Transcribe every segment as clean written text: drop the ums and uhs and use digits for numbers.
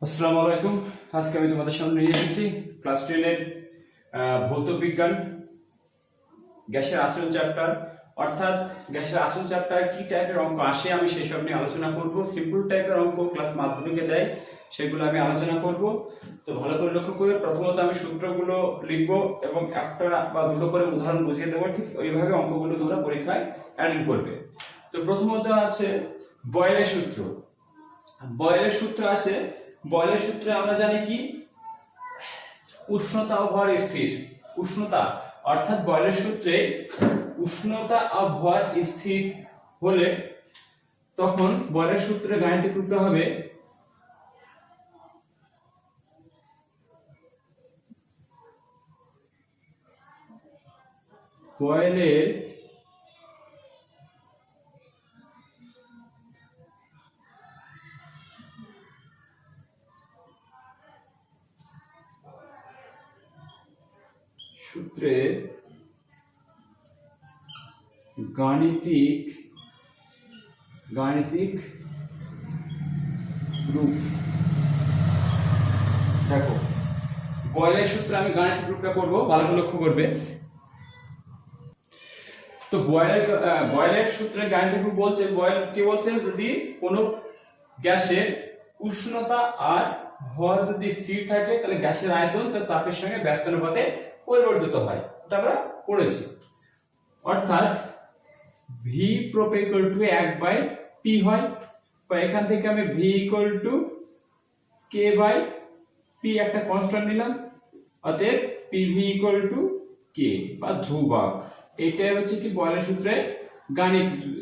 আসসালামু আলাইকুম। আজকে আমি তোমাদের সামনে নিয়ে এসেছি ক্লাস 10 এর ভৌত বিজ্ঞান গ্যাসের আচরণ চ্যাপ্টার। অর্থাৎ গ্যাসের আচরণ চ্যাপ্টারে কি টাইপের অঙ্ক আসে আমি সেই সব নিয়ে আলোচনা করব। সিম্পল টাইপের অঙ্ক ক্লাস মাধ্যমিকে দেয়, সেগুলো আমি আলোচনা করব। তো ভালো করে লক্ষ্য করে প্রথমত আমি সূত্রগুলো লিখবো এবং একটা বা দুটো করে উদাহরণ বুঝিয়ে দেবো। ঠিক ওইভাবে অঙ্কগুলো তোমরা পরীক্ষায় অ্যাটেন্ড করবে। তো প্রথমত আছে বয়েলের সূত্র। বয়েলের সূত্র আছে, বয়েলের সূত্রে আমরা জানি কি উষ্ণতা ও ভর স্থির। উষ্ণতা অর্থাৎ বয়েলের সূত্রে উষ্ণতা ও ভর স্থির হলে তখন বয়েলের সূত্রে গাণিতিক রূপটা হবে বয়েলের সূত্রে গাণিতিক রূপ। দেখো বয়েলের সূত্রে আমি গাণিতিক রূপটা করব, ভালো করে লক্ষ্য করবে। তো বয়েলের সূত্রে গাণিতিক রূপ বলছে, বয়েল কি বলছে, যদি কোনো গ্যাসের উষ্ণতা আর ভর যদি স্থির থাকে তাহলে গ্যাসের আয়তন তার চাপের সঙ্গে ব্যস্তানুপাতে পরিবর্তিত হয়। এটা আমরা পড়েছি। অর্থাৎ V prop equal to 1/p হয়, বা এখান থেকে আমি ভি ইকুয়াল টু k/p একটা কনস্ট্যান্ট নিলাম। অতএব পিভি ইকুয়াল টু কে বা ধ্রুবক। এটাই হচ্ছে কি বয়েলের সূত্রে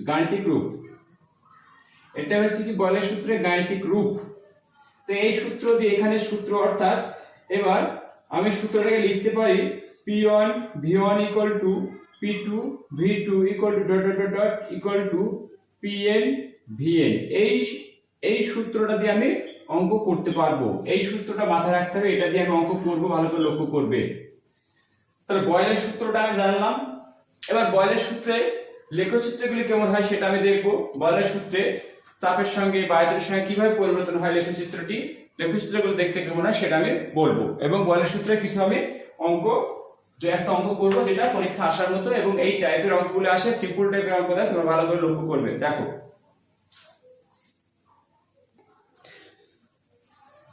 গাণিতিক রূপ। এটা হচ্ছে কি বয়েলের সূত্রে গাণিতিক রূপ। তো এই সূত্র দিয়ে এখানে সূত্র, অর্থাৎ এবার আমি সূত্রটাকে লিখতে পারি P1 V1 equal to P2 V2 equal to dot dot dot equal to Pn Vn। এই সূত্রটা দিয়ে আমি অঙ্ক করতে পারবো। এই সূত্রটা মাথায় রাখতে হবে, এটা দিয়ে আমি অঙ্ক করব, ভালো করে লক্ষ্য করবে। তাহলে বয়েলের সূত্রটা আমি জানলাম। এবার বয়েলের সূত্রে লেখচিত্রগুলি কেমন হয় সেটা আমি দেখবো। বয়েলের সূত্রে চাপের সঙ্গে বা আয়তনের সঙ্গে কিভাবে পরিবর্তন হয় লেখচিত্রগুলো দেখতে কেমন হয় সেটা আমি বলবো। এবং বয়েলের সূত্রে কিছু আমি একটা অঙ্ক করবো যেটা পরীক্ষা আসার মতো, এবং এই টাইপের অঙ্কগুলো আসে, সিম্পল টাইপের অঙ্ক দেয়, তোমরা ভালো করে লক্ষ্য করবে। দেখো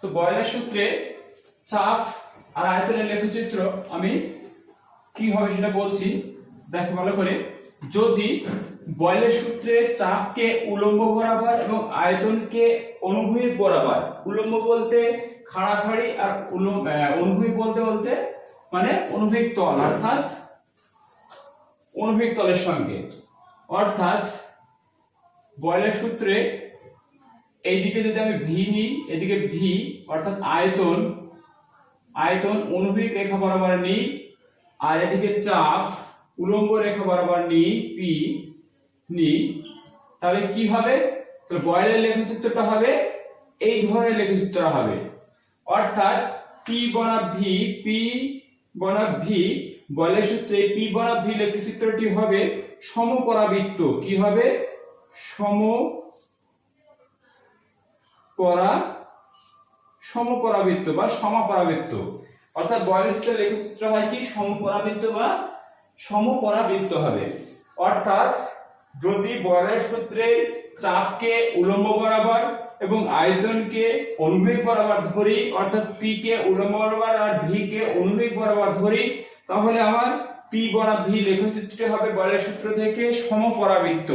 তো বয়েলের সূত্রে চাপ আর আয়তনের লেখচিত্র আমি কি হবে সেটা বলছি। দেখো ভালো করে, যদি বয়েলের সূত্রে চাপকে উলম্ব বরাবর এবং আয়তনকে অনুভূমিক বরাবর, উলম্ব বলতে খাড়াখাড়ি আর অনুভূমিক বলতে মানে অনুভূমিক তল, অর্থাৎ অনুভূমিক তলের সঙ্গে, অর্থাৎ বয়েলের সূত্রে এইদিকে যদি আমি ভি নিই, এদিকে ভি অর্থাৎ আয়তন অনুভূমিক রেখা বরাবর নিই, আর এদিকে চাপ উলম্ব রেখা বরাবর নিই পি নিই, তাহলে কি হবে? তো বয়েলের লেখচিত্রটা হবে এই ধরনের লেখচিত্রটা হবে। অর্থাৎ পি বনাম ভি বয়েলের সূত্রে পি বনাম ভি লেখচিত্রটি হবে সমপরাবৃত্ত। কি হবে? সমপরাবৃত্ত বা সমাপরাবৃত্ত। অর্থাৎ বয়েলের সূত্রে লেখচিত্র হয় কি সমপরাবৃত্ত বা সমপরাবৃত্ত হবে। অর্থাৎ যদি বয়েলের সূত্রে চাপকে উলম্ব বরাবর এবং আয়তনকে অনুভূমিক বরাবর ধরি, অর্থাৎ পি কে উলম্ব বরাবর আর ভি কে অনুভূমিক বরাবর ধরি, তাহলে আমার পি বনাম ভি লেখচিত্রটি হবে বয়েলের সূত্র থেকে সমপরাবৃত্ত।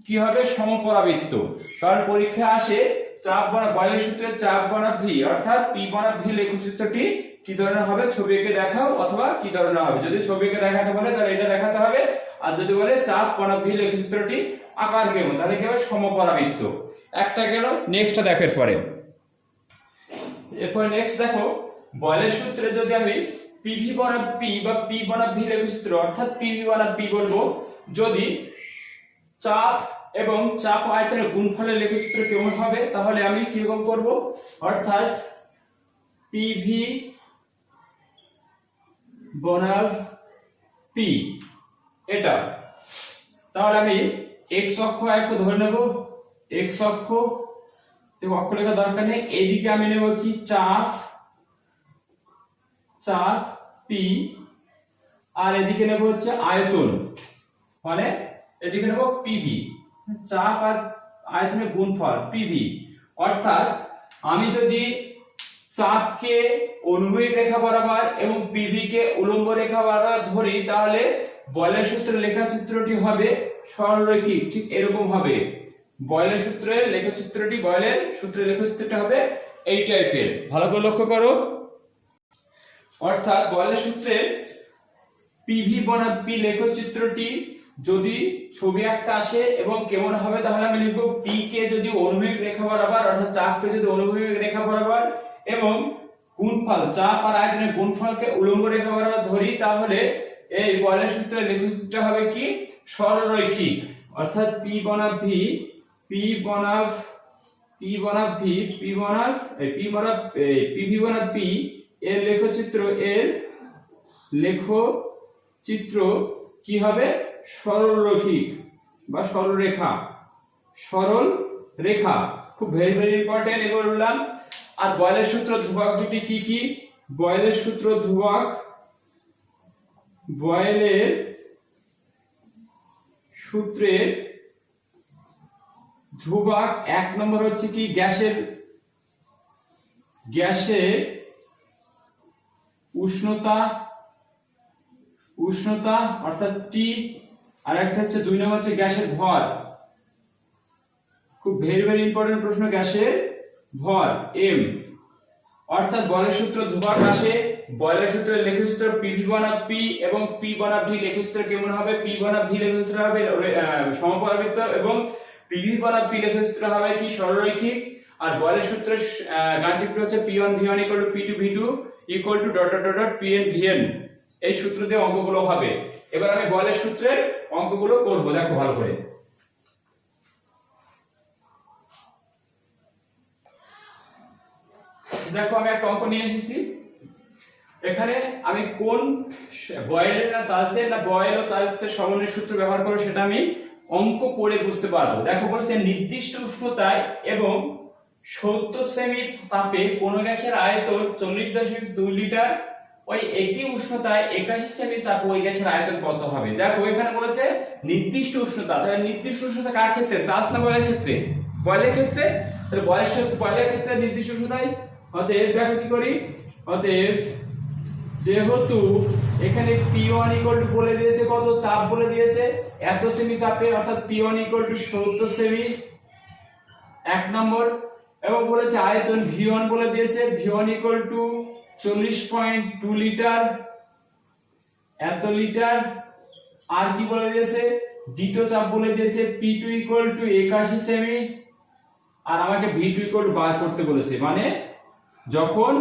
কি হবে? সমপরাবৃত্ত। কারণ পরীক্ষা আসে চাপ বনাম বয়েলের সূত্রে চাপ বনাম ভি, অর্থাৎ পি বনাম ভি লেখচিত্রটি কি ধরনের হবে ছবি এঁকে দেখাও, অথবা কি ধরনের হবে। যদি ছবি এঁকে দেখাতে বলে তাহলে এটা দেখাতে হবে, আর যদি বলে চাপ বনাম ভি লেখচিত্রটি আকার কেমন, তাহলে কি হবে? সমপরাবৃত্ত। একটা গেল। নেক্সটটা দেখো এরপরে নেক্সট দেখো, বয়েলের সূত্রে যদি আমি পিভি বনাম পি বা পি বনাম ভি লেখচিত্র, অর্থাৎ পিভি বনাম পি বলবো, যদি চাপ এবং চাপ আয়তনের গুণফলের লেখচিত্র কেমন হবে, তাহলে আমি কিরকম করব? অর্থাৎ পিভি বনাম পি এটা, তাহলে আমি x অক্ষ একটু ধরে নেব, x অক্ষ দেখো অক্ষর লেখা দরকার নেই। এইদিকে আমি নেব কি চাপ পি, আর এদিকে নেব হচ্ছে আয়তন, মানে এদিকে নেব পিভি, চাপ আর আয়তনের গুণফল পিভি। অর্থাৎ আমি যদি চাপকে অনুভূমিক রেখা বরাবর এবং পিভি কে উলম্ব রেখা বরাবর ধরি, তাহলে বয়লের সূত্রের লেখাচিত্রটি হবে সরলরৈখিক। ঠিক এরকম হবে বয়লের সূত্রের লেখচিত্রটি, বয়লের সূত্রের লেখচিত্রটা হবে এই টাইপের। ভালো করে লক্ষ্য করো। অর্থাৎ বয়লের সূত্রের পিভি বনাম পি লেখচিত্রটি যদি ছবি আঁকতে আসে এবং কেমন হবে, তাহলে আমি লিখব পি কে যদি অনুভূমিক রেখা বরাবর, অর্থাৎ চাপকে যদি অনুভূমিক রেখা বরাবর এবং গুণফল চাপ আর আয়তনের গুণফলকে উলম্ব রেখা বরাবর ধরি, তাহলে এই বয়লের সূত্রের লেখচিত্রটা হবে কি সরলরৈখিক। অর্থাৎ পি বনাম ভি, পিভি বনাম পি এর লেখচিত্র কি হবে সরলরৈখিক বা সরল রেখা। খুব ভেরি ইম্পর্টেন্ট এগুলো বললাম। আর বয়লের সূত্র ধ্রুবক দুটি কি কি? বয়লের সূত্রের ধ্রুবক এক নম্বর হচ্ছে কি গ্যাসের উষ্ণতা অর্থাৎ টি, আর একটা হচ্ছে দুই নম্বর হচ্ছে গ্যাসের ভর। খুব ভেরি ইম্পর্টেন্ট প্রশ্ন, গ্যাসের ভর এম। অর্থাৎ বয়লের সূত্র ধ্রুবক আসে, বয়লের সূত্রের লেখচিত্র পিভি বনাম পি এবং পি বনাম ভি লেখচিত্র কেমন হবে? পি বনাম ভি লেখচিত্র হবে সমপরাবৃত্ত এবং পিভি বনাম পি লেখচিত্র হবে কি সরলরৈখিক। আর বয়লের সূত্রের গাণিতিক হচ্ছে P1 V1 = P2 V2 = Pn Vn। এই সূত্র দিয়ে অঙ্কগুলো হবে। এবার আমি বয়লের সূত্রের অঙ্কগুলো করব, দেখো ভালো করে। দেখো আমি একটা অঙ্ক নিয়ে এসেছি। এখানে আমি কোন বয়েলের না চার্লসের না বয়েল ও চার্লসের সমন্বয় সূত্র ব্যবহার করব সেটা আমি অঙ্ক পড়ে বুঝতে পারবো। দেখো বলছে নির্দিষ্ট উষ্ণতায় এবং 70 সেমি চাপে কোন গ্যাসের আয়তন 40.2 লিটার, ওই একই উষ্ণতায় 81 সেমি চাপে ওই গ্যাসের আয়তন কত হবে? দেখো এখানে বলেছে নির্দিষ্ট উষ্ণতা। তাহলে নির্দিষ্ট উষ্ণতা কার ক্ষেত্রে? চার্লস না বয়েলের ক্ষেত্রে? বয়েলের ক্ষেত্রে। তাহলে বয়েলের ক্ষেত্রে নির্দিষ্ট উষ্ণতায়। অতএব দেখো কি করি, অতএব যেহেতু এখানে P1 = বলে দিয়েছে কত, চাপ বলে দিয়েছে এত সেমি চাপে, অর্থাৎ P1 = 70 সেমি এক নম্বর, এবং বলেছে আয়তন V1 বলে দিয়েছে V1 = 40.2 লিটার এত লিটার। আর কি বলে দিয়েছে? দ্বিতীয় চাপ বলে দিয়েছে P2 = 81 সেমি, আর আমাকে V2 = বার করতে বলেছে। মানে যখন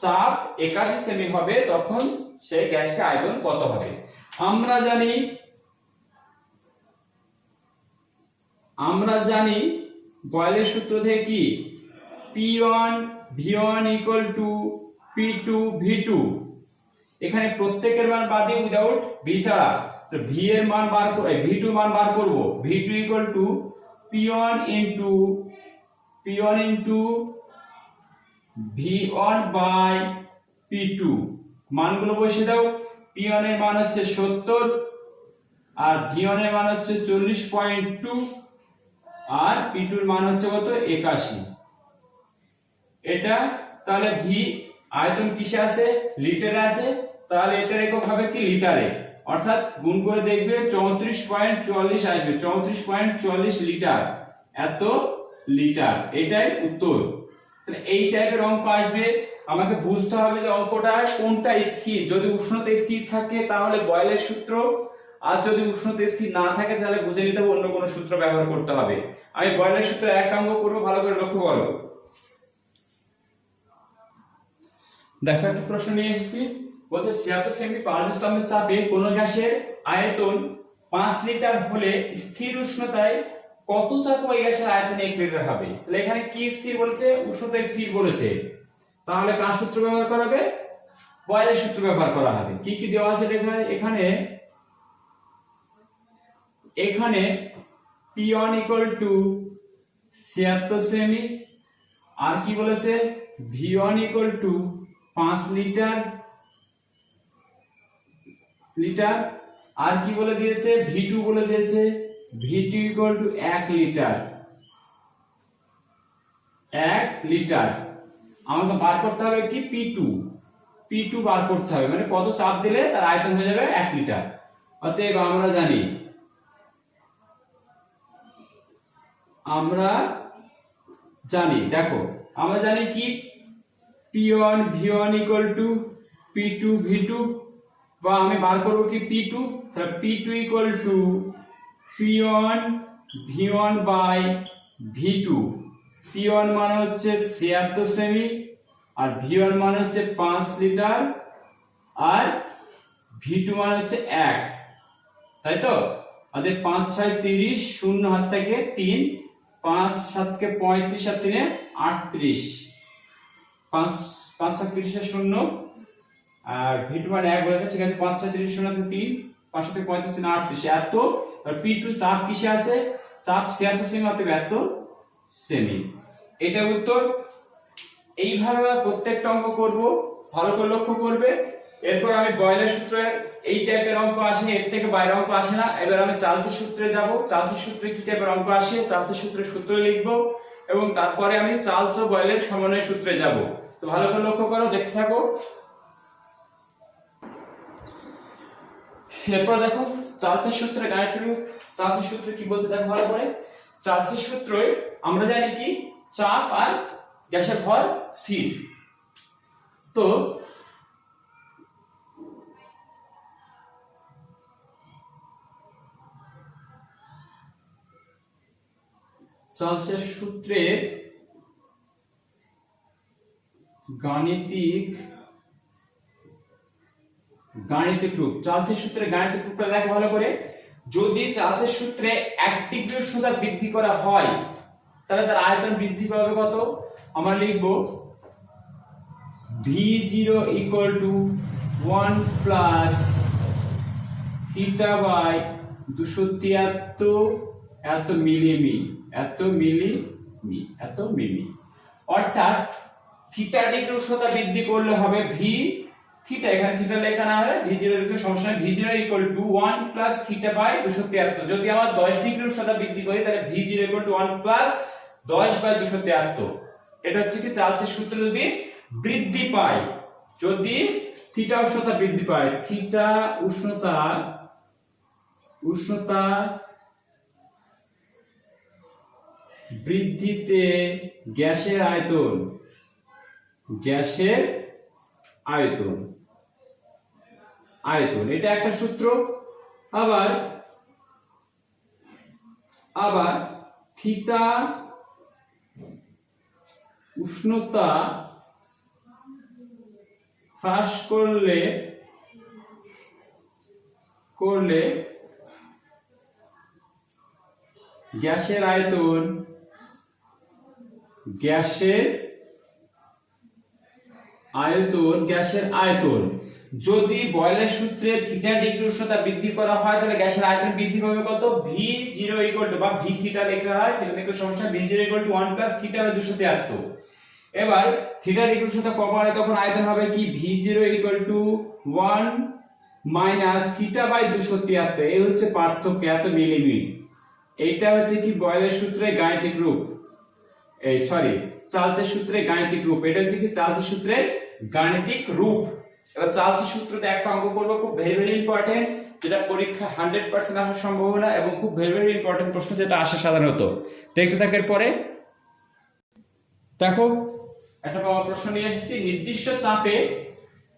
চাপ 81 সেমি হবে তখন সেই গ্যাসের আয়তন কত হবে? আমরা জানি বয়েলের সূত্র থেকে কি P1 V1 = P2 V2। এখানে প্রত্যেকের মান বাদ দিয়ে উইদাউট V ছাড়া, তো V এর মান বার করে V2 মান বার করব। V2 = P1 V1/P2। মানগুলো বসিয়ে দাও। P1 এর মান হচ্ছে 70 আর V1 এর মান হচ্ছে 40.2 আর P2 এর মান হচ্ছে কত 81। এটা তাহলে V আয়তন কিসে আছে? লিটারে আছে। তাহলে এটার একক হবে কি লিটারে, অর্থাৎ গুণ করে দেখবে 34.44 আসবে। 34.44 লিটার এত লিটার, এটাই উত্তর। তাহলে এই টাইপের অঙ্ক আসবে। আমাকে বুঝতে হবে যে অঙ্কটা কোনটা স্থির। যদি উষ্ণতা স্থির থাকে তাহলে বয়েলের সূত্র, আর যদি উষ্ণতা স্থির না থাকে তাহলে বুঝে নিতে হবে অন্য কোনো সূত্র ব্যবহার করতে হবে। আমি বয়েলের সূত্রে একটা অঙ্ক করব, ভালো করে লক্ষ্য করো। দেখো একটা প্রশ্ন নিয়ে এসেছি। বলছে 76 সেমি পারদস্তম্ভের চাপে কোন গ্যাসের আয়তন 5 লিটার হলে স্থির উষ্ণতায় কত চাপ ওই গ্যাসের আয়তন 1 লিটার হবে? তাহলে এখানে কি স্থির বলেছে? উষ্ণতা স্থির বলেছে। তাহলে কার সূত্র ব্যবহার করা হবে? বয়েলের সূত্র ব্যবহার করা হবে। কি কি দেওয়া আছে এখানে P1 = 76 সেমি, আর কি বলেছে V1 ইকুয়াল টু 5 লিটার আর কি বলে দিয়েছে V2 বলে দিয়েছে V2 ইকুয়াল টু 1 লিটার আমাকে বার করতে হবে কি P2 বার করতে হবে, মানে কত চাপ দিলে তার আয়তন হয়ে যাবে 1 লিটার। অতএব আমরা জানি কি P1 V1 equal to P2 V2, বা আমি বার করব কি P2, তাহলে P2 equal to P1 V1 by V2। P1 মানে হচ্ছে 76 সেমি আর V1 মানে হচ্ছে 5 লিটার আর V2 মানে হচ্ছে 1, তাই তো। আমাদের 5 6 30, 0 হাত থেকে 3, 5 7 কে 35 আর 3 38, 5 5 7 30 0 আর V2 মানে 1 বলেছে, ঠিক আছে। 5 6 30 0 তে 3, 5 7 35 3 38 এত। আর P2 চাপ কিসে আছে, চাপ 76 সেমি, অতএব এত সেমি। এটা উত্তর। এইভাবে প্রত্যেকটা অঙ্ক করব, ভালো করে লক্ষ্য করবে। এরপর আমি বয়লের সূত্রে এই টাইপের অঙ্ক আসে, এর থেকে বাইরে অঙ্ক আসে না। এবার আমি চার্লসের সূত্রে যাব। চার্লসের সূত্রে কি টাইপের অঙ্ক আসে, চার্লসের সূত্রের সূত্র লিখব এবং তারপরে আমি চার্লস ও বয়লের সমন্বয় সূত্রে যাব। তো ভালো করে লক্ষ্য করো, দেখতে থাকো। এরপর দেখো চার্লসের সূত্রে গাণিতিক রূপ। চার্লসের সূত্রে কি বলছে দেখো ভালো করে। চার্লসের সূত্রে আমরা জানি কি চাপ আর গ্যাসের ভর স্থির। তো চার্লসের সূত্রে গাণিতিক রূপ। চার্লসের সূত্রে গাণিতিক রূপটা দেখো ভালো করে। যদি চার্লসের সূত্রে 1 ডিগ্রি উষ্ণতা বৃদ্ধি করা হয় তাহলে তার আয়তন বৃদ্ধি পাবে কত। আমরা লিখব V0 equal to 1 plus theta by 273 এত মিলি। অর্থাৎ থিটা ডিগ্রি উষ্ণতা বৃদ্ধি করলে হবে V থিটা, এখানে থিটা লেখা না হয়, V0 এর সমস্যা। V0 equal to 1 plus theta by 273। যদি আমরা 10 ডিগ্রি উষ্ণতা বৃদ্ধি করি তাহলে V0 equal to 1 plus 10 by 273। এটা হচ্ছে কি চার্লসের সূত্র যদি বৃদ্ধি পায়, যদি থিটা উষ্ণতা বৃদ্ধি পায়, থিটা উষ্ণতা বৃদ্ধিতে গ্যাসের আয়তন এটা একটা সূত্র। আবার থিটা উষ্ণতা হ্রাস করলে গ্যাসের আয়তন যদি বয়লের সূত্রে থিটা ডিগ্রি উষ্ণতা বৃদ্ধি করা হয় তাহলে গ্যাসের আয়তন বৃদ্ধি পাবে কত। V0 ইকুয়াল টু বা V থিটা লেখা হয়, থিটা ডিগ্রি সমস্যা। V0 equal to 1 plus theta by 273। এবার থিটা ডিগ্রি উষ্ণতা কম হয় তখন আয়তন হবে কি V0 equal to 1 minus theta by 273। এই হচ্ছে পার্থক্য, এত মিলিমিটার। এইটা হচ্ছে কি বয়লের সূত্রে গাণিতিক রূপ, চার্লসের সূত্রে গাণিতিক রূপ। এটা হচ্ছে কি চার্লসের সূত্রে গাণিতিক রূপ। এবার চার্লসের সূত্রতে একটা অঙ্ক করব, খুব ভেরি ইম্পর্টেন্ট, যেটা পরীক্ষা 100% আসার সম্ভাবনা এবং খুব ভেরি ইম্পর্টেন্ট প্রশ্ন যেটা আসে সাধারণত। দেখতে থাকার পরে দেখো একটা প্রশ্ন নিয়ে এসেছি। নির্দিষ্ট চাপে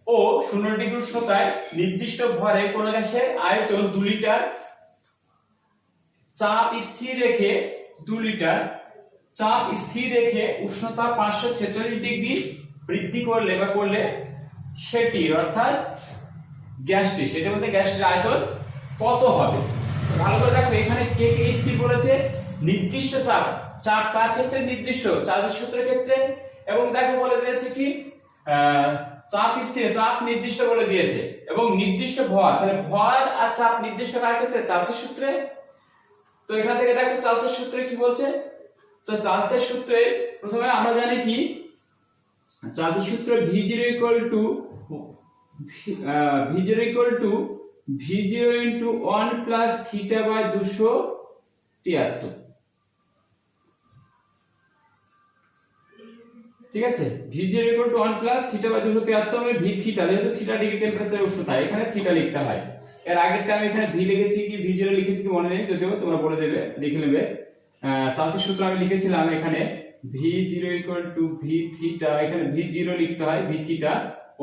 ও 0 ডিগ্রি উষ্ণতায় নির্দিষ্ট ভরে কোন গ্যাসের আয়তন 2 লিটার, চাপ স্থির রেখে 2 লিটার, চাপ স্থির রেখে উষ্ণতা 546 ডিগ্রি বৃদ্ধি করলে সেটির অর্থাৎ গ্যাসটি, সেটা বলতে গ্যাসটির আয়তন কত হবে। ভালো করে দেখো, এখানে কে স্থির বলেছে, নির্দিষ্ট চাপ কার ক্ষেত্রে, নির্দিষ্ট চার্লসের সূত্রের ক্ষেত্রে। এবং দেখো বলে দিয়েছে কি চাপ স্থির, চাপ নির্দিষ্ট বলে দিয়েছে এবং নির্দিষ্ট ভর, তাহলে ভর আর চাপ নির্দিষ্ট কার ক্ষেত্রে, চার্লসের সূত্রে। তো এখান থেকে দেখো চার্লসের সূত্রে কি বলছে। তো চার্লসের সূত্রে প্রথমে আমরা জানি কি চার্জের সূত্র V0 into 1 plus theta by 273, ঠিক আছে। V0 = 1 plus theta by 273 মানে V থিটা, যেহেতু থিটা ডিগ্রি টেম্পারেচার উষ্ণতা, এখানে থিটা লিখতে হয়। এর আগেরটা আমি এখানে V লিখেছি কি V0 লিখেছি কি মনে নেই, যদিও তোমরা বলে দেবে, লিখে নেবে। চার্জের সূত্র আমি লিখেছিলাম এখানে V0 = V থিটা, এখানে V0 লিখতে হয় V theta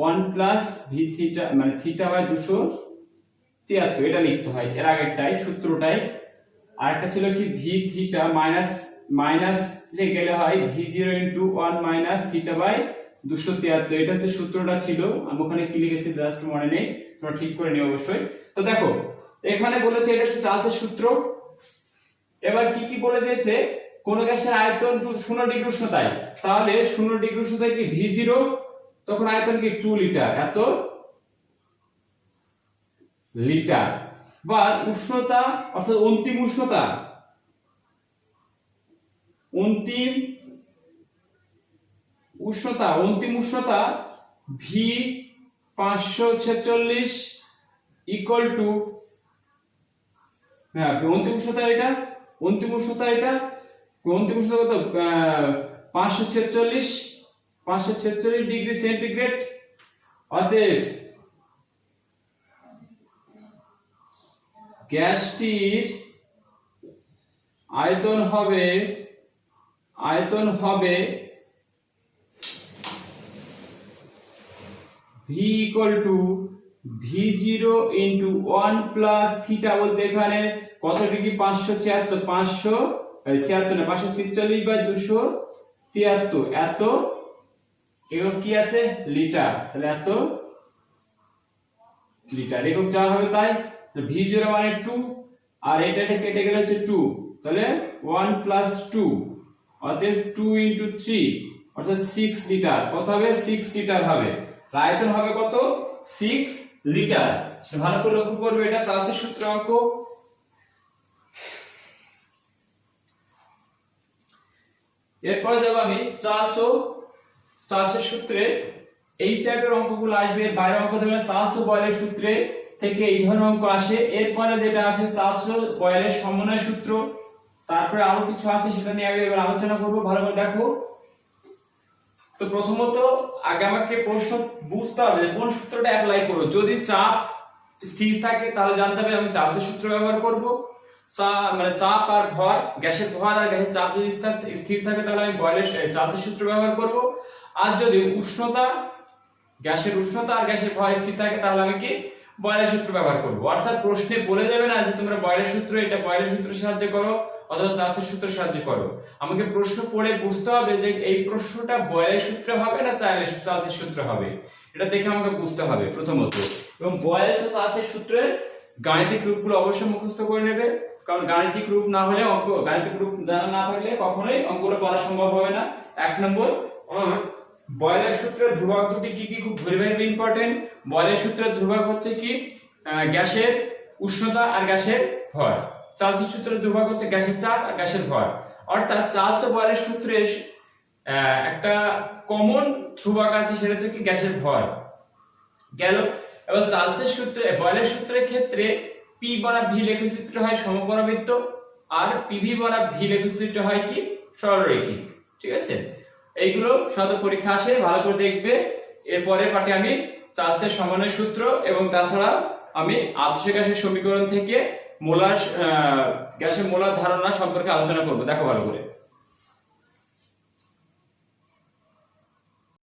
1 plus V theta মানে থিটা বাই 273, এটা লিখতে হয় এর আগেরটাই সূত্রটাই। আর একটা ছিল কি V থিটা মাইনাস গেলে হয় V0 into 1 minus theta by 273, এটা হচ্ছে সূত্রটা ছিল। আমি ওখানে কি লিখেছি জাস্ট মনে নেই, তোমরা ঠিক করে নিও অবশ্যই। তো দেখো এখানে বলেছে এটা হচ্ছে চার্জের সূত্র। এবার কি কি বলে দিয়েছে, কোন গ্যাসের আয়তন 0 ডিগ্রি উষ্ণতায়, তাহলে 0 ডিগ্রি উষ্ণতায় কি V0, তখন আয়তন কি 2 লিটার, এত লিটার। বা উষ্ণতা অর্থাৎ অন্তিম উষ্ণতা V546 ইকুয়াল টু, হ্যাঁ অন্তিম উষ্ণতা কত 546 ডিগ্রি সেন্টিগ্রেড। অতএব গ্যাসটির আয়তন হবে V V0 into 1 plus theta, বলতে এখানে কত ডিগ্রি 546 বাই 273, এত একক কি আছে লিটার, তাহলে এত লিটার একক যা হবে তাই। V0 মানে 2 আর এটা কেটে গেলে হচ্ছে 2, তাহলে 1 plus 2, অতএব 2 into 3 অর্থাৎ 6 লিটার। কত হবে 6 লিটার হবে, আয়তন হবে কত 6 লিটার। ভালো করে লক্ষ্য করবে, এটা চার্জের সূত্র অঙ্ক। এরপরে যাব আমি চার্জের সূত্রে। এই টাইপের অঙ্কগুলো আসবে, বাইরের অঙ্ক দেবে চার্জ ও বয়েলের সূত্রে থেকে এই ধরনের অঙ্ক আসে। এরপরে যেটা আছে চার্জ ও বয়েলের সমন্বয় সূত্র, তারপরে আরো কিছু আছে সেটা নিয়ে আমি এবার আলোচনা করব। ভালো করে দেখো। তো প্রথমত আগে আমাকে প্রশ্ন বুঝতে হবে যে কোন সূত্রটা অ্যাপ্লাই করব। যদি চাপ স্থির থাকে তাহলে জানতে হবে আমি চার্জের সূত্র ব্যবহার করব। মানে চাপ আর ভর, গ্যাসের ভর আর গ্যাসের চাপ যদি স্থির থাকে তাহলে আমি বয়েলের চার্জের সূত্র ব্যবহার করব। আর যদি গ্যাসের উষ্ণতা আর গ্যাসের ভর স্থির থাকে তাহলে আমি কি বয়েলের সূত্র ব্যবহার করব। অর্থাৎ প্রশ্নে বলে যাবে না যে তোমরা বয়েলের সূত্র, এটা বয়েলের সূত্রের সাহায্যে করো অথবা চার্জের সূত্রের সাহায্যে করো। আমাকে প্রশ্ন পড়ে বুঝতে হবে যে এই প্রশ্নটা বয়েলের সূত্রে হবে না চার্জের সূত্রে হবে, এটা দেখে আমাকে বুঝতে হবে প্রথমত। এবং বয়েল ও চার্জের সূত্রের গাণিতিক রূপগুলো অবশ্যই মুখস্থ করে নেবে, কারণ গাণিতিক রূপ না হলে গাণিতিক রূপ জানা না থাকলে কখনোই অঙ্কগুলো করা সম্ভব হবে না। 1 নম্বর, বয়েলের সূত্রের ধ্রুবক দুটি কি কি, খুব ভেরি ইম্পর্টেন্ট। বয়েলের সূত্রের ধ্রুবক হচ্ছে কি গ্যাসের উষ্ণতা আর গ্যাসের ভর। চার্জের সূত্রের ধ্রুবক হচ্ছে গ্যাসের চাপ আর গ্যাসের ভর। অর্থাৎ চার্জ ও বয়েলের সূত্রে একটা কমন ধ্রুবক আছে, সেটা হচ্ছে কি গ্যাসের ভর গেল। এবার চার্জের সূত্রে, বয়েলের সূত্রের ক্ষেত্রে P বনাম V লেখচিত্র হয় সমপরাবৃত্ত, আর PV বনাম V লেখচিত্র হয় কি সরলরৈখিক। ঠিক আছে, এইগুলো সাধারণত পরীক্ষা আসে, ভালো করে দেখবে। এরপরে পাঠে আমি চার্জের সমন্বয় সূত্র এবং তাছাড়া আমি আদর্শ গ্যাসের সমীকরণ থেকে গ্যাসের মোলার ধারণা সম্পর্কে আলোচনা করব। দেখো ভালো করে।